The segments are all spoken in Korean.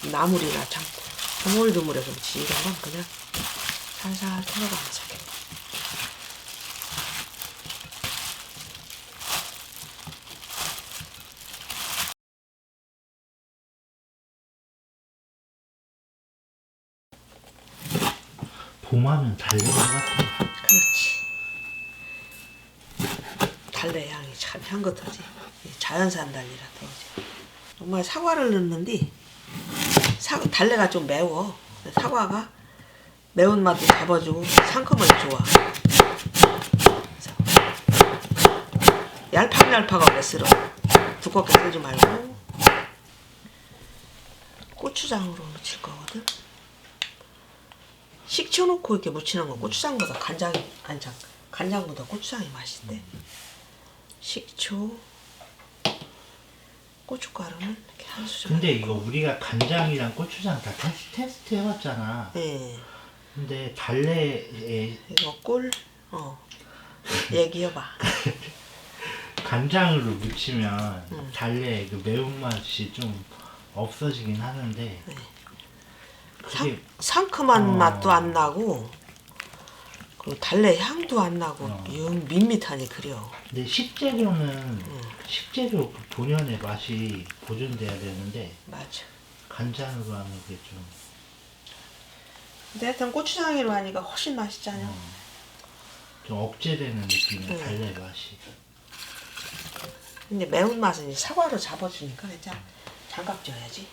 나물이나 참 드물드물해 그렇지. 이런 건 그냥 살살 털어가면서. 봄하면 달래 것 같아. 그렇지. 달래 향이 참 향긋하지. 자연산 달리라 그러지. 정말 사과를 넣는데 달래가 좀 매워. 사과가 매운맛도 잡아주고 상큼하게 좋아. 얄팍얄팍하게 쓸어. 두껍게 쓰지 말고. 고추장으로 무칠 거거든. 식초 넣고 이렇게 무치는 건 고추장보다 간장보다 고추장이 맛있대. 식초, 고춧가루는 이렇게 한 수저. 근데 이거 우리가 간장이랑 고추장 다 테스트 해봤잖아. 예. 근데 달래에 이거 얘기해봐. 간장으로 무치면 달래 그 매운맛이 좀 없어지긴 하는데 그게 상큼한 맛도 안 나고, 그리고 달래 향도 안 나고, 밋밋하니 그려. 근데 식재료는 식재료 그 본연의 맛이 보존돼야 되는데 맞아. 간장으로 하는 게 좀 근데 하여튼 고추장으로 하니까 훨씬 맛있잖아. 좀 억제되는 느낌의 달래 맛이. 근데 매운맛은 사과로 잡아주니까 진짜 장갑 줘야지.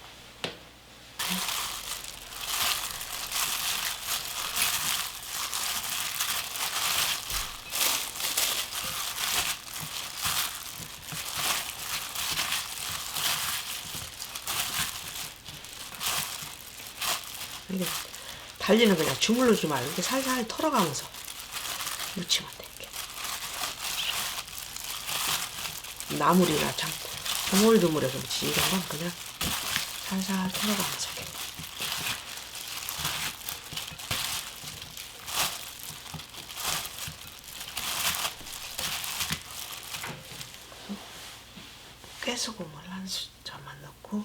근데 달리는 그냥 주물르지 말고 이렇게 살살 털어가면서 무치면 돼. 이렇게. 나물이나 참 드물드물해 그렇지. 이런 건 그냥 살살 털어가면서. 깨소금을 한 수저만 넣고.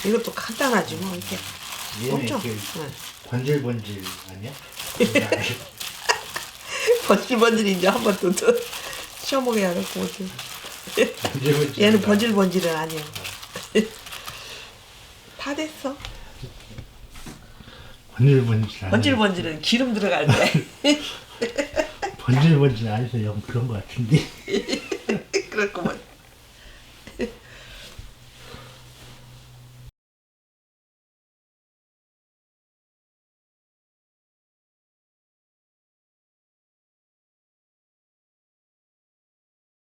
이것도 간단하지 뭐. 이렇게 엄청 번질번질 아니야? 번질번질 이제 한 번 또 시어먹어야겠고. 번질번질. 얘는 번질번질은 아니야. 다 됐어. 번질번질 아니야. 번질번질은 기름 들어갈 때. 번질번질 아니서 영 그런 거 같은데. 그렇구먼.